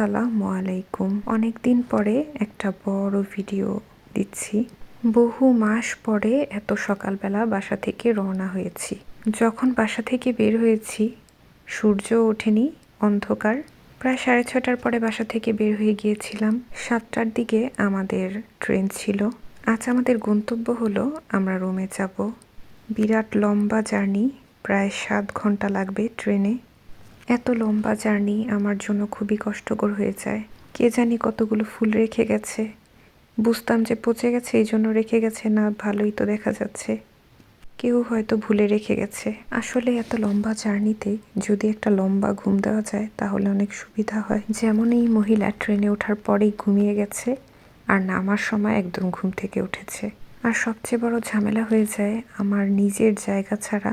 আসসালামু আলাইকুম। অনেকদিন পরে একটা বড় ভিডিও দিচ্ছি। বহু মাস পরে এত সকালবেলা বাসা থেকে রওনা হয়েছি। যখন বাসা থেকে বের হয়েছি সূর্য ওঠেনি, অন্ধকার। প্রায় 6:30টার পরে বাসা থেকে বের হয়ে গিয়েছিলাম। 7টার দিকে আমাদের ট্রেন ছিল। আজ আমাদের গন্তব্য হলো আমরা রোমে যাব। বিরাট লম্বা জার্নি, প্রায় 7 ঘন্টা লাগবে ট্রেনে। এত লম্বা জার্নি আমার জন্য খুবই কষ্টকর হয়ে যায়। কে জানি কতগুলো ফুল রেখে গেছে। বুঝতাম যে পচে গেছে এই জন্য রেখে গেছে, না ভালোই তো দেখা যাচ্ছে। কেউ হয়তো ভুলে রেখে গেছে। আসলে এত লম্বা জার্নিতে যদি একটা লম্বা ঘুম দেওয়া যায় তাহলে অনেক সুবিধা হয়। যেমন এই মহিলা ট্রেনে ওঠার পরেই ঘুমিয়ে গেছে আর নামার সময় একদম ঘুম থেকে উঠেছে। আর সবচেয়ে বড় ঝামেলা হয়ে যায় আমার নিজের জায়গা ছাড়া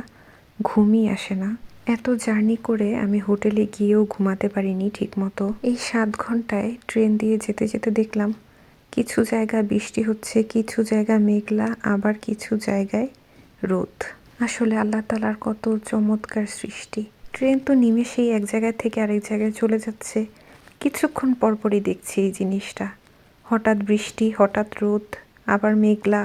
ঘুমই আসে না। এত জার্নি করে আমি হোটেলে গিয়েও ঘুমাতে পারিনি ঠিকমতো। এই 7 ঘন্টায় ট্রেন দিয়ে যেতে যেতে দেখলাম কিছু জায়গা বৃষ্টি হচ্ছে, কিছু জায়গা মেঘলা, আবার কিছু জায়গায় রোদ। আসলে আল্লাহ তাআলার কত চমৎকার সৃষ্টি। ট্রেন তো নিমেষেই এক জায়গা থেকে আরেক জায়গায় চলে যাচ্ছে। কিছুক্ষণ পরপরই দেখছি এই জিনিসটা। হঠাৎ বৃষ্টি, হঠাৎ রোদ, আবার মেঘলা।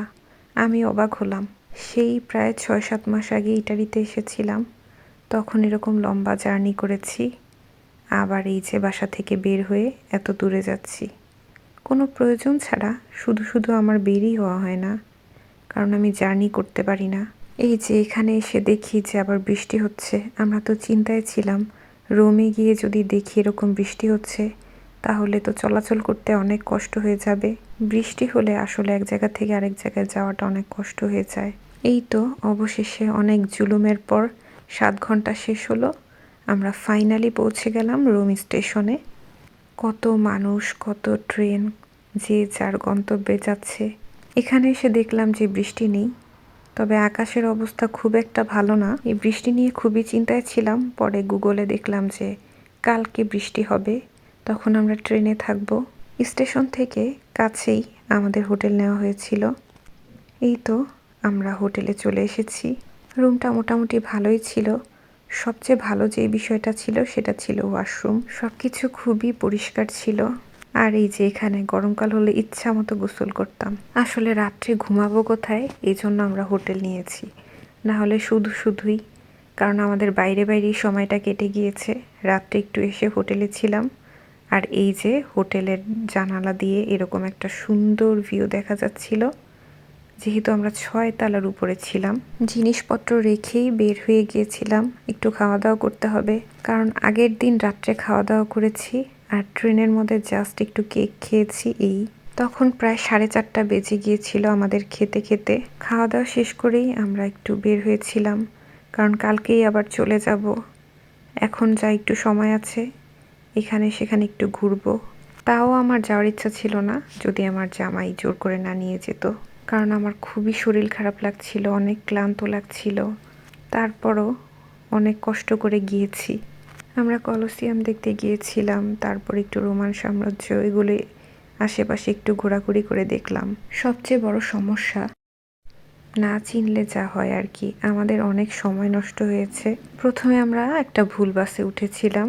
আমি অবাক হলাম। সেই প্রায় 6-7 মাস আগে ইটালিতে এসেছিলাম, তখন এরকম লম্বা জার্নি করেছি। আবার এই যে বাসা থেকে বের হয়ে এত দূরে যাচ্ছি কোনো প্রয়োজন ছাড়া। শুধু শুধু আমার বেরই হওয়া হয় না, কারণ আমি জার্নি করতে পারি না। এই যে এখানে এসে দেখি যে আবার বৃষ্টি হচ্ছে। আমরা তো চিন্তায় ছিলাম রোমে গিয়ে যদি দেখি এরকম বৃষ্টি হচ্ছে তাহলে তো চলাচল করতে অনেক কষ্ট হয়ে যাবে। বৃষ্টি হলে আসলে এক জায়গা থেকে আরেক জায়গায় যাওয়াটা অনেক কষ্ট হয়ে যায়। এই তো অবশেষে অনেক জুলুমের পর 7 ঘন্টা শেষ হলো। আমরা ফাইনালি পৌঁছে গেলাম রোম স্টেশনে। কত মানুষ, কত ট্রেন, যে যার গন্তব্যে যাচ্ছে। এখানে এসে দেখলাম যে বৃষ্টি নেই, তবে আকাশের অবস্থা খুব একটা ভালো না। এই বৃষ্টি নিয়ে খুবই চিন্তায় ছিলাম। পরে গুগলে দেখলাম যে কালকে বৃষ্টি হবে, তখন আমরা ট্রেনে থাকব। স্টেশন থেকে কাছেই আমাদের হোটেল নেওয়া হয়েছিল। এই তো আমরা হোটেলে চলে এসেছি। রুমটা মোটামুটি ভালোই ছিল। সবচেয়ে ভালো যে বিষয়টা ছিল সেটা ছিল ওয়াশরুম। সবকিছু খুবই পরিষ্কার ছিল। আর এই যে এখানে গরমকাল হলে ইচ্ছা মতো গোসল করতাম। আসলে রাত্রে ঘুমাবো কোথায়, এই জন্য আমরা হোটেল নিয়েছি, না হলে শুধু শুধুই। কারণ আমাদের বাইরে বাইরেই সময়টা কেটে গিয়েছে। রাত্রে একটু এসে হোটেলে ছিলাম। আর এই যে হোটেলের জানালা দিয়ে এরকম একটা সুন্দর ভিউ দেখা যাচ্ছিল। যেহেতু আমরা 6 তলার উপরে ছিলাম, জিনিসপত্র রেখেই বের হয়ে গিয়েছিলাম। একটু খাওয়া দাওয়া করতে হবে, কারণ আগের দিন রাত্রে খাওয়া দাওয়া করেছি আর ট্রেনের মধ্যে জাস্ট একটু কেক খেয়েছি। এই তখন প্রায় 4:30 বেজে গিয়েছিল আমাদের খেতে খেতে। খাওয়া দাওয়া শেষ করেই আমরা একটু বের হয়েছিলাম, কারণ কালকেই আবার চলে যাব। এখন যা একটু সময় আছে, এখানে সেখানে একটু ঘুরবো। তাও আমার যাওয়ার ইচ্ছা ছিল না যদি আমার জামাই জোর করে না নিয়ে যেত, কারণ আমার খুবই শরীর খারাপ লাগছিল, অনেক ক্লান্ত লাগছিল। তারপরও অনেক কষ্ট করে গিয়েছি। আমরা কলোসিয়াম দেখতে গিয়েছিলাম, তারপর একটু রোমান সাম্রাজ্য, এগুলি আশেপাশে একটু ঘোরাঘুরি করে দেখলাম। সবচেয়ে বড় সমস্যা না চিনলে যা হয় আর কি, আমাদের অনেক সময় নষ্ট হয়েছে। প্রথমে আমরা একটা ভুল বাসে উঠেছিলাম,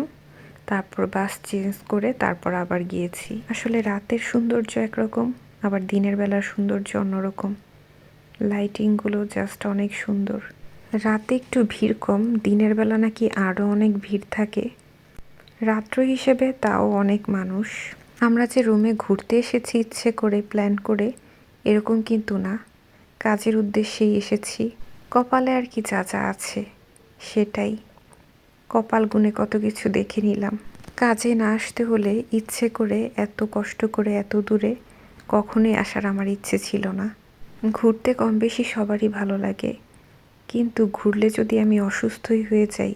তারপর বাস চেঞ্জ করে তারপর আবার গিয়েছি। আসলে রাতের সৌন্দর্য একরকম, আবার দিনের বেলার সৌন্দর্য অন্যরকম। লাইটিংগুলো জাস্ট অনেক সুন্দর। রাতে একটু ভিড় কম, দিনের বেলা নাকি আরও অনেক ভিড় থাকে। রাত্র হিসেবে তাও অনেক মানুষ। আমরা যে রুমে ঘুরতে এসেছি ইচ্ছে করে প্ল্যান করে, এরকম কিন্তু না, কাজের উদ্দেশ্যেই এসেছি। কপালে আর কি যা যা আছে সেটাই। কপাল গুনে কত কিছু দেখে নিলাম। কাজে না আসতে হলে ইচ্ছে করে এত কষ্ট করে এত দূরে কখনোই আসার আমার ইচ্ছে ছিল না। ঘুরতে কম বেশি সবারই ভালো লাগে, কিন্তু ঘুরলে যদি আমি অসুস্থই হয়ে যাই,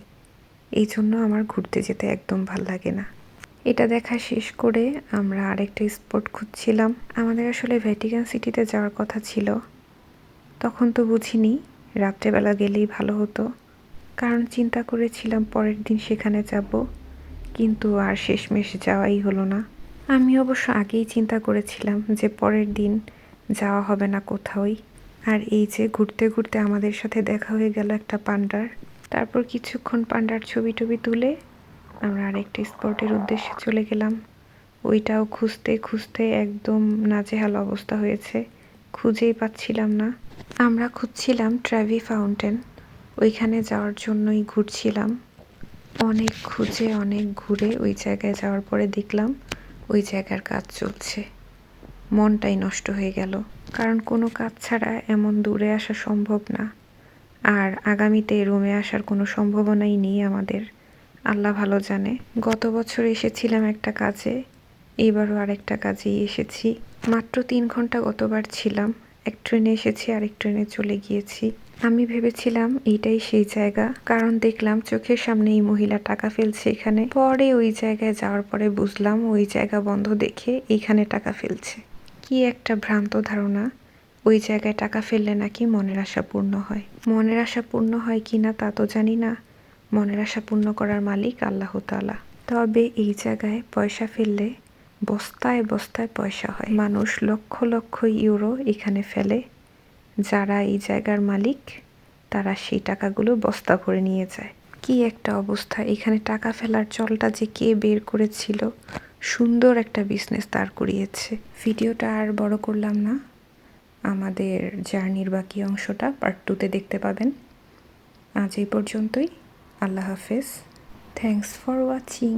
এই জন্য আমার ঘুরতে যেতে একদম ভাল লাগে না। এটা দেখা শেষ করে আমরা আরেকটা স্পট খুঁজছিলাম। আমাদের আসলে ভ্যাটিকান সিটিতে যাওয়ার কথা ছিল, তখন তো বুঝিনি রাত্রেবেলা গেলেই ভালো হতো, কারণ চিন্তা করেছিলাম পরের দিন সেখানে যাব, কিন্তু আর শেষমেশ যাওয়াই হলো না। আমি অবশ্য আগেই চিন্তা করেছিলাম যে পরের দিন যাওয়া হবে না কোথাওই। আর এই যে ঘুরতে ঘুরতে আমাদের সাথে দেখা হয়ে গেল একটা পান্ডার। তারপর কিছুক্ষণ পান্ডার ছবি টবি তুলে আমরা আরেকটা স্পটের উদ্দেশ্যে চলে গেলাম। ওইটাও খুঁজতে খুঁজতে একদম নাজেহাল অবস্থা হয়েছে, খুঁজেই পাচ্ছিলাম না। আমরা খুঁজছিলাম ট্রেভি ফাউন্টেন, ওইখানে যাওয়ার জন্যই ঘুরছিলাম। অনেক খুঁজে অনেক ঘুরে ওই জায়গায় যাওয়ার পরে দেখলাম ওই জায়গার কাজ চলছে। মনটাই নষ্ট হয়ে গেল, কারণ কোনো কাজ ছাড়া এমন দূরে আসা সম্ভব না। আর আগামীতে রোমে আসার কোনো সম্ভাবনাই নেই আমাদের, আল্লাহ ভালো জানে। গত বছর এসেছিলাম একটা কাজে, এবারও আরেকটা কাজেই এসেছি। মাত্র 3 ঘন্টা গতবার ছিলাম, এক ট্রেনে এসেছি আরেক ট্রেনে চলে গিয়েছি। আমি ভেবেছিলাম এইটাই সেই জায়গা, কারণ দেখলাম চোখের সামনে এই মহিলা টাকা ফেলছে এখানে। পরে ওই জায়গায় যাওয়ার পরে বুঝলাম ওই জায়গা বন্ধ দেখে এইখানে টাকা ফেলছে। কি একটা ভ্রান্ত ধারণা, ওই জায়গায় টাকা ফেললে নাকি মনের আশা পূর্ণ হয়। মনের আশা পূর্ণ হয় কিনা তা তো জানি না, মনের আশা পূর্ণ করার মালিক আল্লাহ তাআলা। তবে এই জায়গায় পয়সা ফেললে বস্তায় বস্তায় পয়সা হয়। মানুষ লক্ষ লক্ষ ইউরো এখানে ফেলে, যারা এই জায়গার মালিক তারা সেই টাকাগুলো বস্তা ভরে নিয়ে যায়। কি একটা অবস্থা, এখানে টাকা ফেলার চলটা যে কে বের করেছিল, সুন্দর একটা বিজনেস দাঁড় করিয়েছে। ভিডিওটা আর বড় করলাম না, আমাদের জার্নির বাকি অংশটা পার্ট 2-তে দেখতে পাবেন। আজ এই পর্যন্তই, আল্লাহ হাফেজ, থ্যাংকস ফর ওয়াচিং।